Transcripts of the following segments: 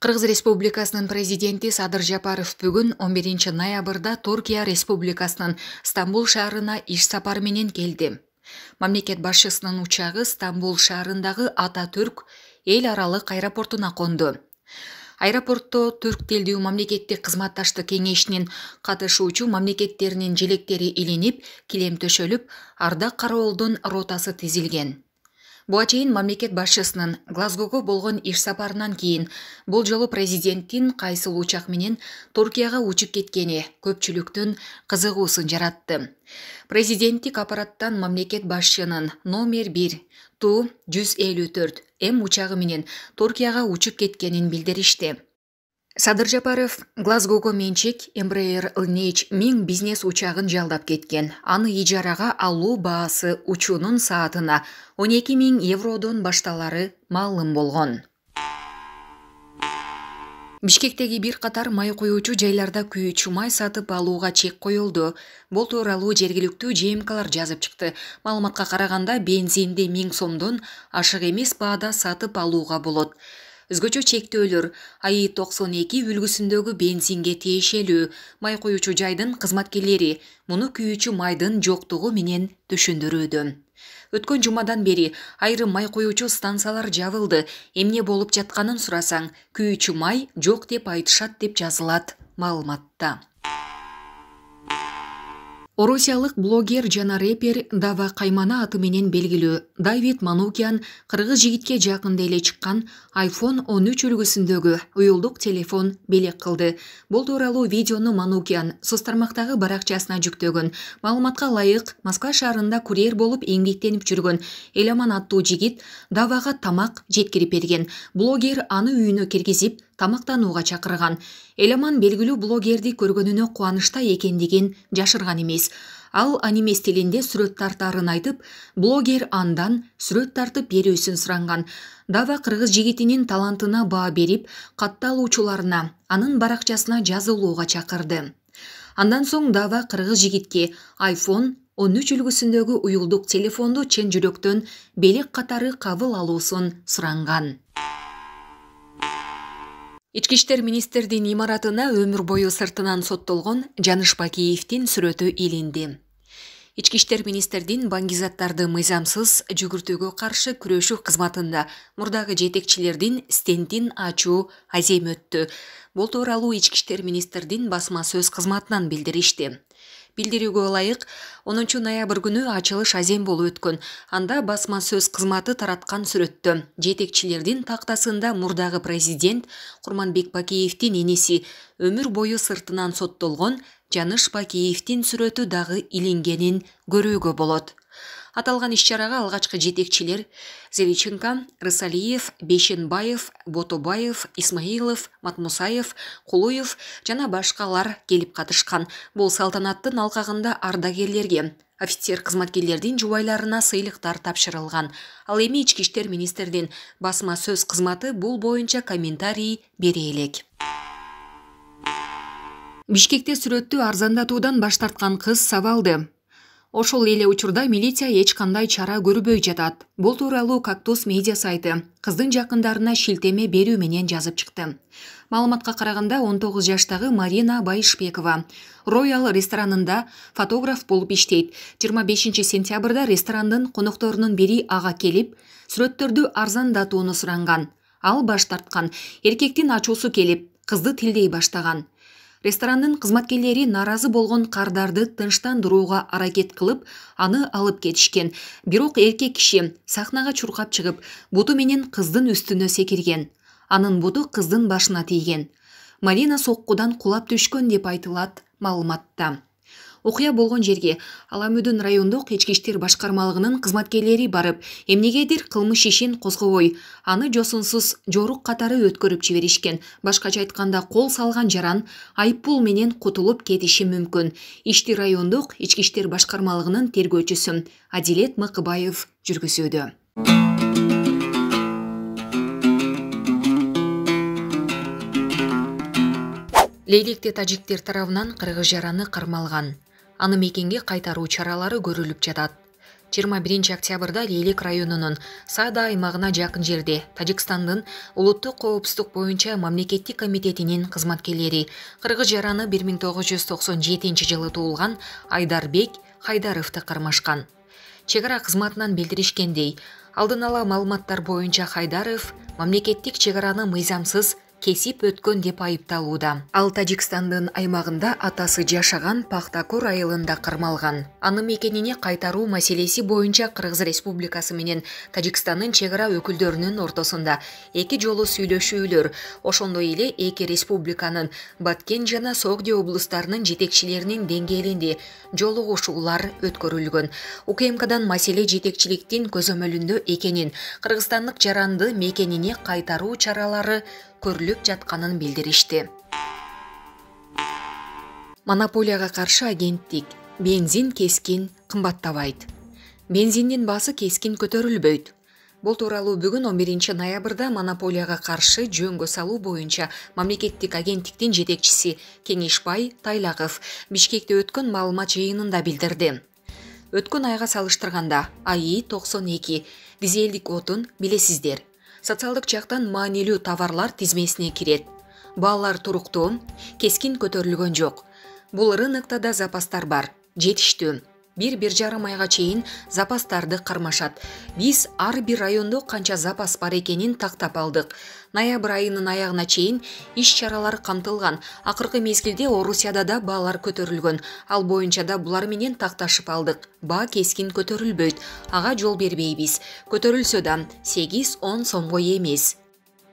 Кыргыз Республикасынын президенти Садыр Жапаров бүгүн 11 ноябрда Туркия Республикасынын Стамбул шаарына иш сапары менен келди. Мамлекет башчысынын учагы Стамбул шаарындагы Ататүрк эл аралык аэропортуна конду. Аэропортто түрк тилдүү мамлекеттик кызматташтык кеңешинин катышуучу мамлекеттеринин желектери илинип, килем төшөлүп, ардак кароолдун ротасы тизилген. Буга чейин мамлекет башчысынын Глазгого болгон иш сапарынан кийин бул жолу президенттин кайсыл учак менен Туркияга учуп кеткени көпчүлүктүн кызыгуусун жаратты. Президенттик аппараттан мамлекет башчынын номер 1 Ту-154 М учагы менен Туркияга учуп кеткенин билдиришти. Садыр Жапаров Глазгого менчик Embraer LNH 1000 бизнес учагын жалдап кеткен. Аны ижарага алуу баасы учуунун саатына 12 000 евродон башталары маалым болгон. Бишкектеги бир катар май куюучу жайларда күйүүчү май сатып алууга чек коюлду. Бул тууралуу жергиликтүү ЖМКлар жазып чыкты. Маалыматка караганда бензинди 1000 сомдон ашык эмес баада сатып алууга болот. Өзгөчө чектөөлөр АИ-92 үлгүсүндөгү бензинге тиешелүү. Май куюучу жайдын кызматкерлери муну күйүүчү майдын жоктугу менен түшүндүрүүдө. Өткөн жумадан бери айрым май куюучу станциялар жабылды. Эмне болуп жатканын сурасаң, күйүүчү май жок деп айтышат деп жазылат маалыматта. Орусиялык блогер жана рэпер Дава Каймана аты менен белгилүү Давид Манукян кыргыз жигитке жакында эле чыккан iPhone 13 үлгүсүндөгү уюлдук телефон белек кылды. Бул тууралуу видеону Манукян соц тармактагы баракчасына жүктөгөн. Маалыматка ылайык, Москва шаарында курьер болуп эмгектенип жүргөн Эламан аттуу жигит Давага тамак жеткирип берген. Блогер аны үйүнө киргизип, тамактанууга чакырган. Эламан белгилүү блогерди көргөнүнө кубанычта экендигин жашырган эмес. Ал аниме стилинде сүрөт тартаарын айтып, блогер андан сүрөт тартып берүүсүн суранган. Дава кыргыз жигитинин талантына баа берип, катталуучуларына анын баракчасына жазылууга чакырды. Андан соң Дава кыргыз жигитке iPhone 13 үлгүсүндөгү уюлдук телефонду чын жүрөктөн белек катары кабыл алуусун суранган. Ички иштер министрдин имаратына өмүр бою сыртынан соттолгон Жаныш Бакиевдин сүрөтү илинди. Ички иштер министрдин баңгизаттарды мыйзамсыз жүгүртүүгө каршы күрөшүү кызматында мурдагы жетекчилердин стендин ачуу азем өттү. Бул тууралуу ички иштер министрдин басма сөз кызматынан билдиришти. Билдирүүгө ылайык 10 ноябрь күнү ачылыш азем болуп өткөн. Анда басма сөз кызматы тараткан сүрөттө жетекчилердин тактасында мурдагы президент Курманбек Бакиевдин энеси өмүр бою сыртынан соттолгон Жаныш Бакиевдин сүрөтү дагы илингенин көрүүгө болот. Аталган иш-чарага алгачкы жетекчилер Зеличенко, Рысалиев, Бейшенбаев, Ботобаев, Исмаилов, Матмусаев, Кулуев жана башкалар келип катышкан. Бул салтанаттын алкагында ардагерлерге, офицер кызматкерлердин жубайларына сыйлыктар тапшырылган. Ал эми ички иштер министрдин басма сөз кызматы бул боюнча комментарий бере элек. Бишкекте сүрөттү арзандатуудан баш тарткан кыз сабалды. Ошол эле учурда милиция эч кандай чара көрбөй жатат. Бул тууралуу Кактус медиа сайты кыздын жакындарына шилтеме берүү менен жазып чыкты. Маалыматка караганда 19 жаштагы Марина Байышбекова Роял ресторанында фотограф болуп иштейт. 25 сентябрда ресторандын конокторунун бири ага келип, сүрөттөрдү арзандатууну суранган. Ал баш тарткан. Эркектин ачуусу келип, кызды тилдей баштаган. Ресторандын кызматкерлери наразы болгон кардарды тынчтандырууга аракет кылып, аны алып кетишкен. Бирок эркек киши сахнага чуркап чыгып, буту менен кыздын үстүнө секирген. Анын буту кыздын башына тийген. Марина соккудан кулап түшкөн деп айтылат маалыматта. Окуя болгон жерге Аламүдүн райондук ички иштер башкармалыгынын кызматкерлери барып, эмнегедир кылмыш ишин козгобой, аны жосунсуз жорук катары өткөрүп жиберишкен. Башкача айтканда, кол салган жаран айыппул менен кутулуп кетиши мүмкүн. Ишти райондук ички иштер башкармалыгынын тергөөчүсү Адилет Мыкыбаев жүргүзүүдө. Лейликте тажиктер тарабынан кыргыз жараны кармалган. Аны мекенге кайтаруу чаралары көрүлүп жатат. 21 октябрда Лейлик районунун Саада аймагына жакын жерде Тажикстандын улуттук коопсуздук боюнча мамлекеттик комитетинин кызматкерлери кыргыз жараны 1997 жылы туулган Айдарбек Хайдаровду кармашкан. Чек ара кызматынан билдиришкендей, алдын ала маалыматтар боюнча Хайдаров мамлекеттик чек араны мыйзамсыз кесип өткөн деп айыпталууда. Ал Тажикстандын аймагында атасы жашаган Пахтакор айылында кармалган. Аны мекенине кайтаруу маселеси боюнча Кыргыз Республикасы менен Тажикстандын чек ара өкүлдөрүнүн ортосунда эки жолу сүйлөшүүлөр, ошондой эле эки республиканын Баткен жана Согди облустарынын жетекчилеринин деңгээлинде жолугушуулар өткөрүлгөн. УКМКдан маселе жетекчиликтин көзөмөлүндө экенин, кыргызстандык жаранды мекенине кайтаруу чаралары көрүлүп жатканын билдиришти. Монополияга каршы агенттик: бензин кескин кымбаттабайт. Бензиндин баасы кескин көтөрүлбөйт. Бул тууралуу бүгүн 11 ноябрда монополияга каршы жөнгө салуу боюнча мамлекеттик агенттиктин жетекчиси Кеңешбай Тайлагов Бишкекте өткөн маалымат жыйынында билдирди. Өткөн айга салыштырганда АИ 92 дизелдик отун билесиздер. Социалдык жактан маанилүү товарлар тизмесине кирет. Баалар туруктуу, кескин көтөрүлгөн жок. Бул рынокто да запастар бар, жетиштүү. Бир жарым айга чейин запастарды кармашат. Биз ар бир райондо канча запас бар экенин тактап алдык. Ноябрь айынын аягына чейин иш-чаралар камтылган. Акыркы мезгилде Орусияда да баалар көтөрүлгөн. Ал боюнча да булар менен такташып алдык. Баа кескин көтөрүлбөйт. Ага жол бербейбиз. Көтөрүлсө да 8-10 сомго эмес.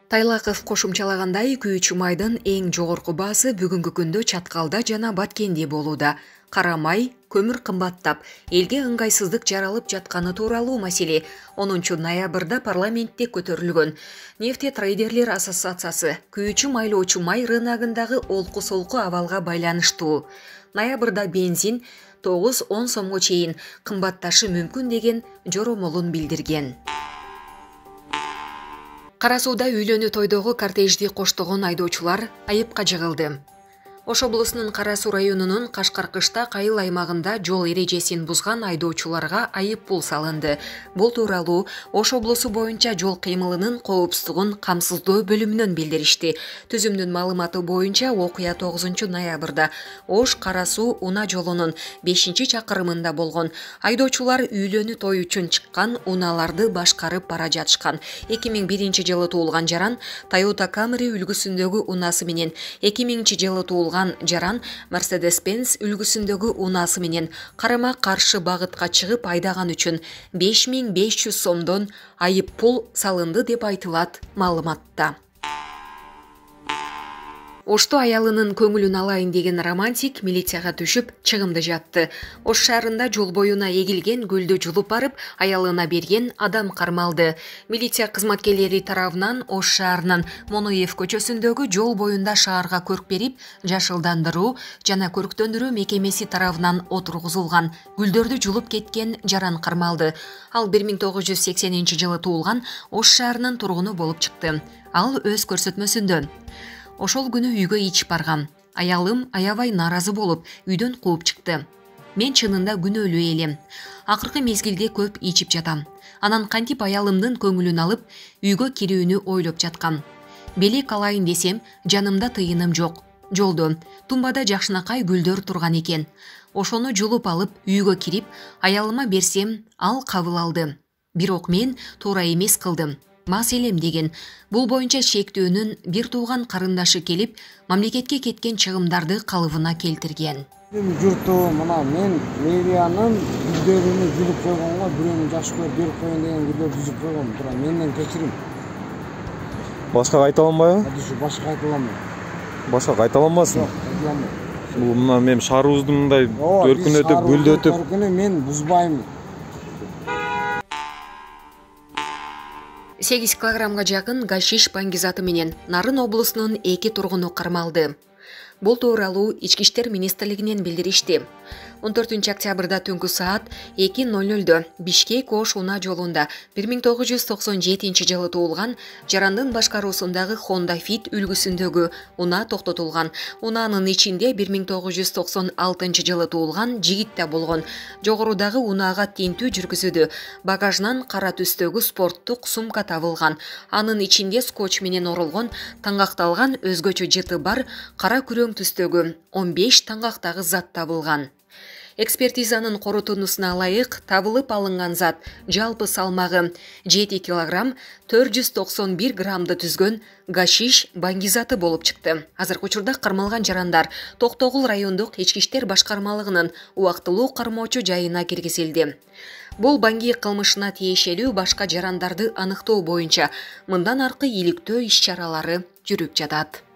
Тайлаков кошумчалагандай, күйүүчү майдын эң жогорку баасы бүгүнкү күндө Чаткалда жана Баткенде болууда. Кара май, көмүр кымбаттап, элге ыңгайсыздык жаралып жатканы тууралуу маселе 10 ноябрда парламентте көтөрүлгөн. Нефтетрейдерлер ассоциациясы күйүүчү майлоочу май рыногундагы олку-солку абалга байланыштуу. Ноябрда бензин 9-10 сомго чейин кымбатташы мүмкүн деген жоромолун билдирген. Кара Сууда үйлөнүү тойдогу кортежди коштогон айдоочулар айыпка жыгылды. Ош облусунун Кара Суу районунун Кашкар-Кышта Кайыл аймагында жол эрежесин бузган айдоочуларга айып пул салынды. Бул тууралуу Ош облусу боюнча жол кыймылынын коопсуздугун камсыздоо бөлүмүнөн билдиришти. Түзүмдүн маалыматы боюнча окуя 9 ноябрда Ош Кара Суу унаа жолунун 5-чакырымында болгон. Айдоочулар үйлөнүү той үчүн чыккан унааларды башкарып бара жатышкан. 2001 жылы туулган жаран Toyota Camry үлгүсүндөгү унаасы менен 2000 жылы туулган жаран Mercedes-Benz үлгүсүндөгү унаасы менен карама-каршы багытка чыгып айдаган үчүн 5500 сомдон айып пул салынды деп айтылат маалыматта. Ошто аялынын көңүлүн алайын деген романтик милицияга түшүп чыгымды жатты. Ош шаарында жол боюна эгилген гүлдү жулуп барып, аялына берген адам кармалды. Милиция кызматкерлери тарабынан Ош шаарынын Моноев көчөсүндөгү жол боюнда шаарга көрк берип, жашылдандыруу жана көрктөндүрүү мекемеси тарабынан отургузулган гүлдөрдү жулуп кеткен жаран кармалды. Ал 1980 жылы туулган Ош шаарынын тургуну болуп чыкты. Ал өз көрсөтмөсүндө: ошол күнү үйгө ичип баргам. Аялым аябай нааразы болуп, үйдөн кууп чыкты. Мен чынында күнөөлүү элем. Акыркы мезгилде көп ичип жатам. Анан кантип аялымдын көңүлүн алып, үйгө кирүүнү ойлоп жаткам. Белек алайын десем, жанымда тыйыным жок. Жолдо тумбада жакшынакай гүлдөр турган экен. Ошону жулуп алып, үйгө кирип, аялыма берсем, ал кабыл алды. Бирок мен туура эмес кылдым. Мас элем деген. Бул боюнча шектөөнүн бир тууган карындашы келип, мамлекетке кеткен чыгымдарды калыбына келтирген. Журту мына мен мэриянын гүлдөрүнү жулуп койгонго, бирөөнү жакшы көрүп берип коеюн деген гүлдөрдү жулуп койгом. Тура менден кечирим. Башка кайталанбайбы? Башка кайталамайм. Башка кайталанбасын. Жок, кайталамайм. Бул мына мен шаарыбызды мындай төркүнөтүп, гүлдөтүп, төркүнү мен бузбайм. 8 килограммга жакын гашиш баңгизаты менен Нарын облусунун 2 тургуну кармалды. Бул тууралуу Ички иштер министрлигинен билдиришти. 14 октябрда түнкү саат 2:00 Бишкек Ош унаа жолунда 1997 жылы туулган жарандын башкаруусундагы Honda Fit үлгүсүндөгү унаа токтотулган. Унаанын ичинде 1996 жылы туулган жигит да болгон. Жогорудагы унаага тинтүү жүргүзүүдө багажынан кара түстөгү спорттук сумка табылган. Анын ичинде скотч менен оролгон таңгакталган өзгөчө жыты бар кара күрөң түстөгү 15 таңгактагы зат табылган. Экспертизанын корутундусуна ылайык табылып алынган зат жалпы салмагы 7 кг 491 граммды түзгөн гашиш баңгизаты болуп чыкты. Азыркы учурда кармалган жарандар Токтогул райондук ички иштер башкармалыгынын убактылуу кармоочу жайына киргизилди. Бул баңги кылмышына тиешелүү башка жарандарды аныктоо боюнча мындан аркы иликтөө иш-чаралары жүрүп жатат.